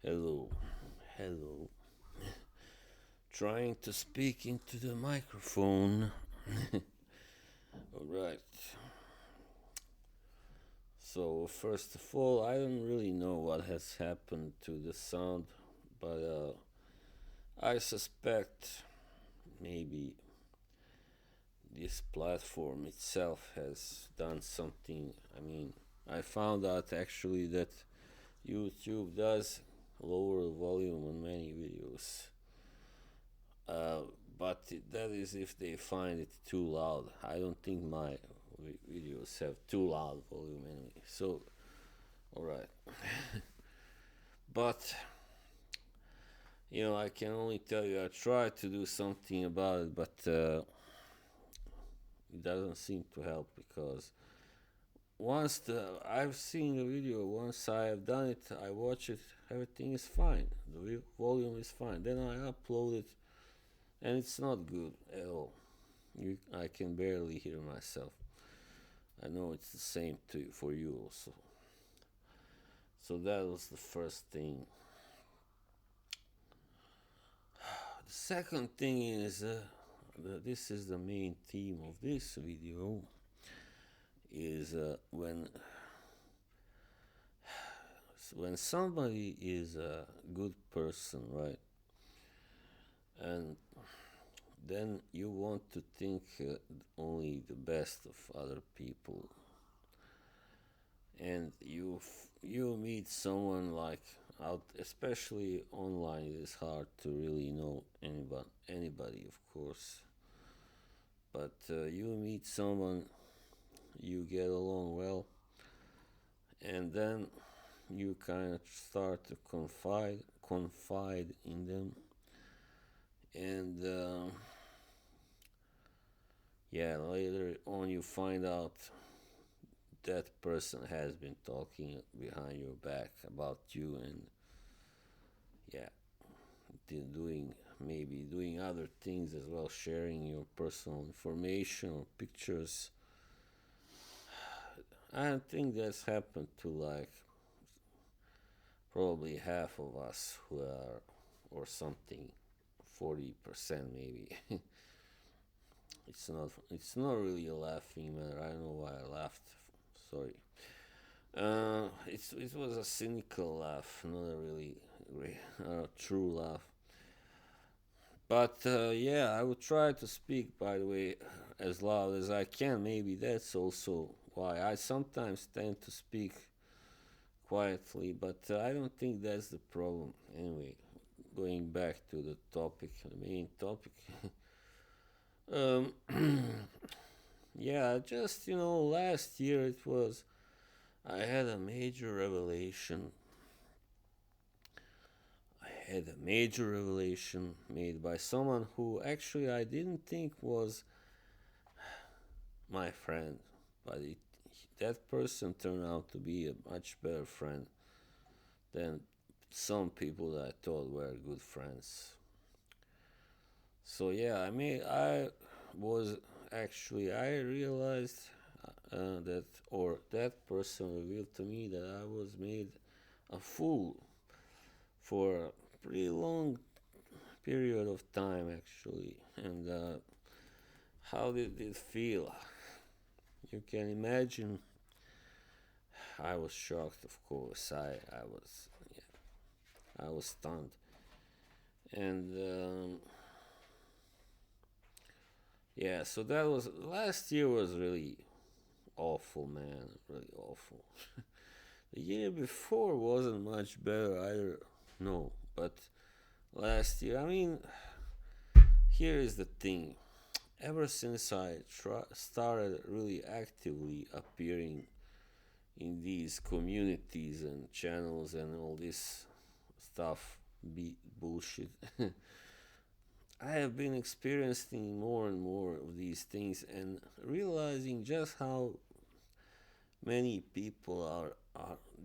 Hello, hello. Trying to speak into the microphone. Alright. So, first of all, I don't really know what has happened to the sound, but I suspect maybe this platform itself has done something. I found out actually that YouTube does lower the volume on many videos. Uh, but that is if they find it too loud. I don't think my videos have too loud volume anyway. So, alright. But, I can only tell you I tried to do something about it, but it doesn't seem to help because I've seen the video, once I have done it, I watch it, everything is fine. The volume is fine. Then I upload it, and it's not good at all. I can barely hear myself. I know it's the same for you also. So that was the first thing. The second thing is this is the main theme of this video is when somebody is a good person, right? And then you want to think only the best of other people, and you meet someone like out, especially online. It is hard to really know anybody, of course. But you meet someone, you get along well, and then you kind of start to confide in them, and yeah, later on you find out that person has been talking behind your back about you, and yeah, doing other things as well, sharing your personal information or pictures. I think that's happened to like probably half of us who are, or something, 40% maybe. It's not really a laughing matter. I don't know why I laughed. Sorry. It was a cynical laugh, not a really true laugh. But yeah, I will try to speak, by the way, as loud as I can. Maybe that's also why I sometimes tend to speak quietly, but I don't think that's the problem. Anyway, going back to the main topic. um, yeah, just last year I had a major revelation. I had a major revelation made by someone who actually I didn't think was my friend, but that person turned out to be a much better friend than some people that I thought were good friends. So yeah, was I realized that person revealed to me that I was made a fool for a pretty long period of time actually. And how did it feel? You can imagine. I was shocked, of course. I was stunned, and yeah. So that was last year was really awful, man. Really awful. The year before wasn't much better either. No, but last year. Here is the thing. Ever since I started really actively appearing in these communities and channels and all this stuff, bullshit, I have been experiencing more and more of these things and realizing just how many people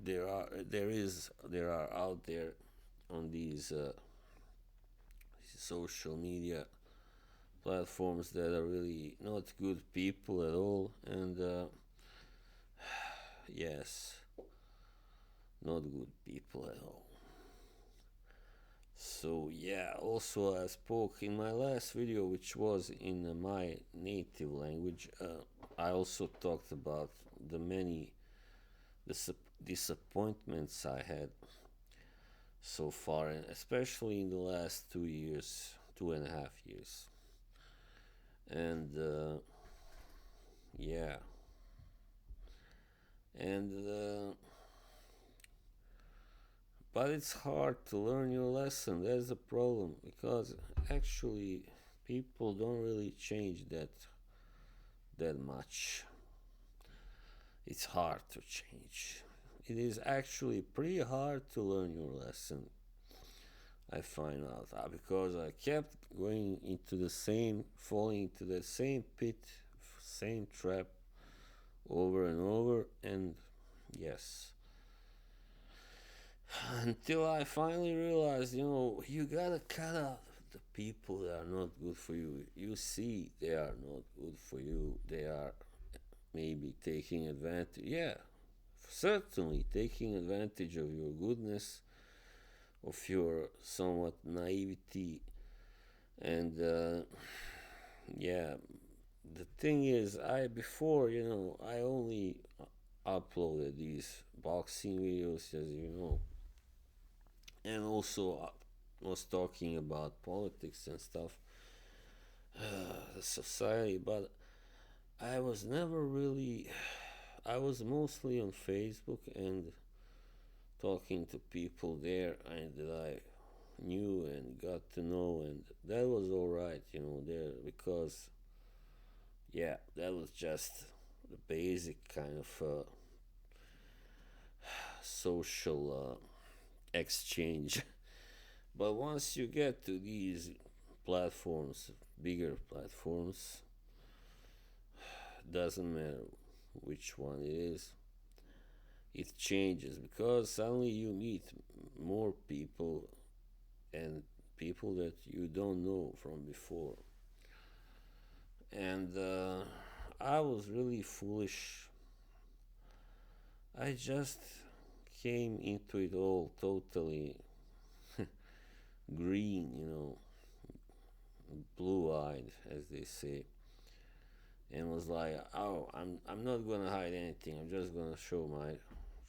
there are out there on these social media platforms that are really not good people at all, and yes, not good people at all. So yeah, also I spoke in my last video, which was in my native language. I also talked about the many disappointments I had so far, and especially in the last 2 years, 2.5 years. And yeah, and but it's hard to learn your lesson. That's the problem because actually people don't really change that much. It's hard to change. It is actually pretty hard to learn your lesson. I find out because I kept going into the same, falling into the same pit, same trap over and over, and yes, until I finally realized, you gotta cut out the people that are not good for you. You see, they are not good for you. They are maybe taking advantage. Yeah, certainly taking advantage of your goodness, of your somewhat naivety, and yeah. The thing is, I before I only uploaded these boxing videos, as you know, and also was talking about politics and stuff, the society, but I was never really. I was mostly on Facebook and talking to people there and that I knew and got to know, and that was all right, there because yeah, that was just the basic kind of social exchange. But once you get to these platforms, bigger platforms, doesn't matter which one it is, it changes because suddenly you meet more people and people that you don't know from before. And I was really foolish. I just came into it all totally green, blue eyed, as they say, and was like, "Oh, I'm not gonna hide anything. I'm just gonna show my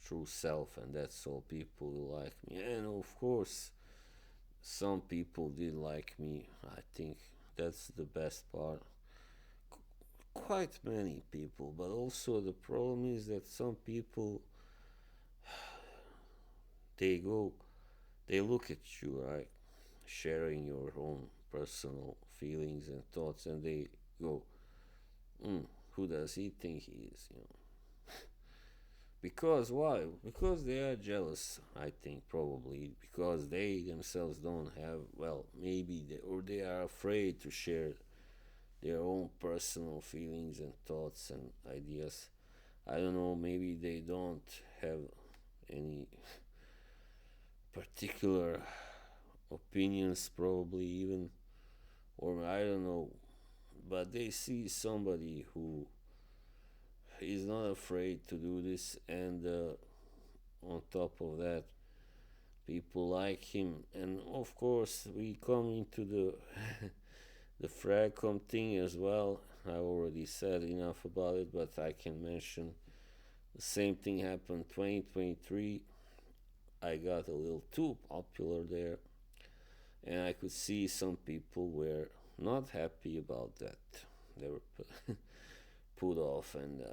true self, and that's all. People will like me." And of course, some people did like me. I think that's the best part. Quite many people, but also the problem is that some people they go, they look at you, right, sharing your own personal feelings and thoughts, and they go, "Who does he think he is?" Because why? Because they are jealous. I think probably because they themselves don't have. Well, maybe or they are afraid to share their own personal feelings and thoughts and ideas. I don't know. Maybe they don't have any particular opinions, probably even, or I don't know. But they see somebody who is not afraid to do this, and on top of that, people like him. And of course, we come into the the Fragcom thing as well. I already said enough about it, but I can mention the same thing happened 2023. I got a little too popular there, and I could see some people were not happy about that. They were put off, and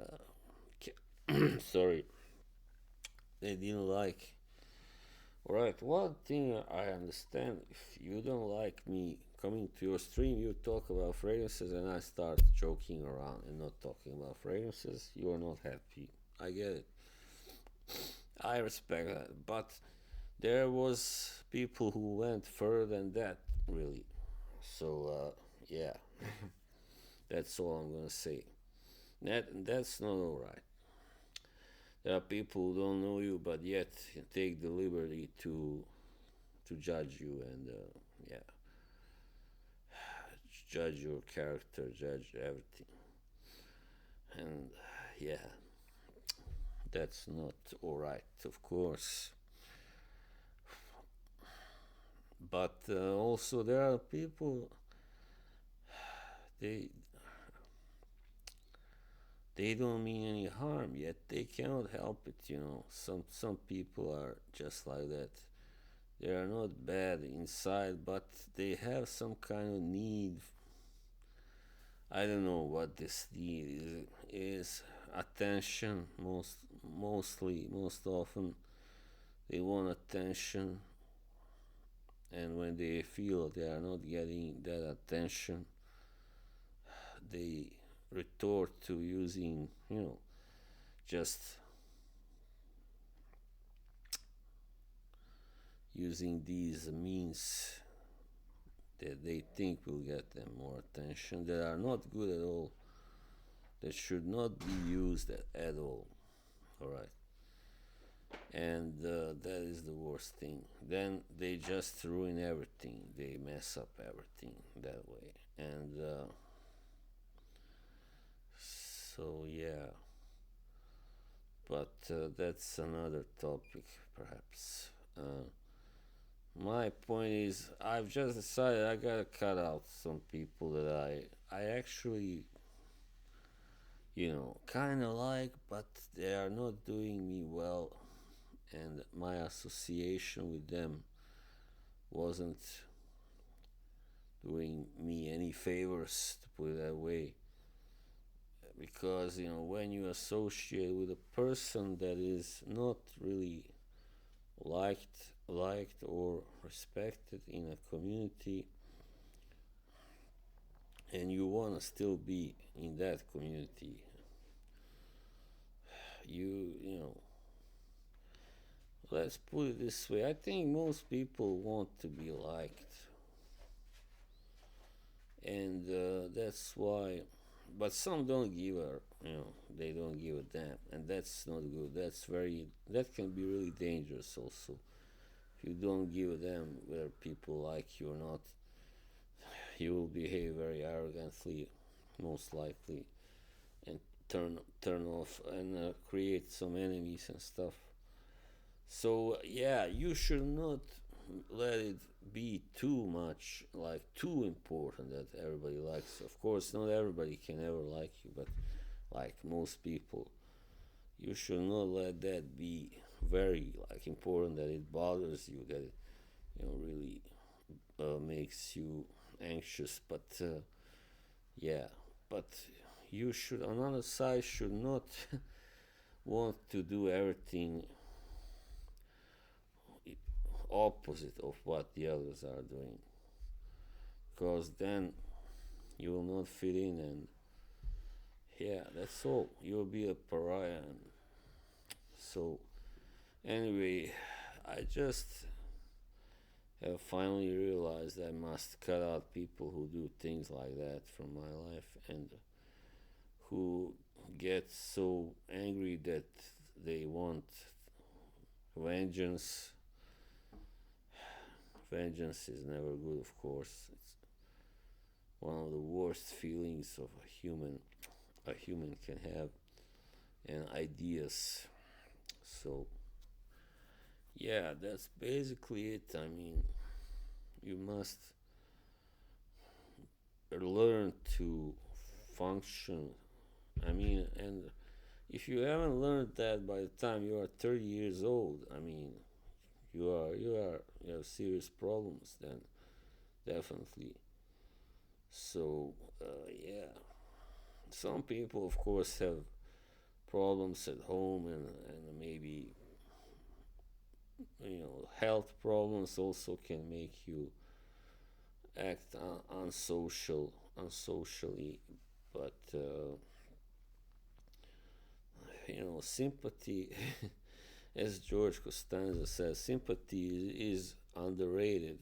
sorry, they didn't like. Alright, one thing I understand, if you don't like me coming to your stream, you talk about fragrances, and I start joking around and not talking about fragrances, you are not happy. I get it. I respect that. But there was people who went further than that, really. So yeah, that's all I'm gonna say. That's not alright. There are people who don't know you, but yet take the liberty to judge you and yeah, judge your character, judge everything, and yeah, that's not alright, of course. But also there are people, they they don't mean any harm, yet they cannot help it. Some people are just like that. They are not bad inside, but they have some kind of need. I don't know what this need is. Attention, most often they want attention, and when they feel they are not getting that attention, they retort to using, just using these means that they think will get them more attention, that are not good at all, that should not be used at all. All right. And that is the worst thing. Then they just ruin everything, they mess up everything that way. And so, yeah. But that's another topic, perhaps. My point is, I've just decided I gotta cut out some people that I actually, kind of like, but they are not doing me well, and my association with them wasn't doing me any favors, to put it that way. Because when you associate with a person that is not really liked or respected in a community, and you want to still be in that community, you know let's put it this way, I think most people want to be liked, and that's why. But some don't give a, they don't give a damn, and that's not good. That can be really dangerous also. If you don't give a damn whether people like you or not, you will behave very arrogantly, most likely, and turn off and create some enemies and stuff. So yeah, you should not let it be too much, like too important that everybody likes you. Of course, not everybody can ever like you, but like most people, you should not let that be very like important that it bothers you, that it really makes you anxious. But yeah, but you should, on the other side, should not want to do everything opposite of what the others are doing, because then you will not fit in, and yeah, that's all, you'll be a pariah. And so anyway, I just have finally realized I must cut out people who do things like that from my life, and who get so angry that they want vengeance. Vengeance is never good, of course. It's one of the worst feelings of a human can have, and ideas. So yeah, that's basically it. I mean, you must learn to function. I mean, and if you haven't learned that by the time you are 30 years old, I mean, you have serious problems then, definitely. So yeah, some people, of course, have problems at home, and maybe health problems also can make you act unsocially. But sympathy, as George Costanza says, sympathy is underrated.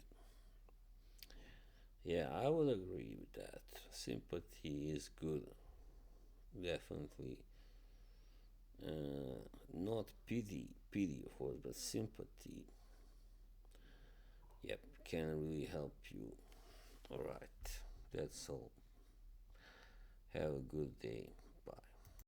Yeah, I would agree with that. Sympathy is good, definitely. Not pity, of course, but sympathy. Yep, can really help you. All right, that's all. Have a good day.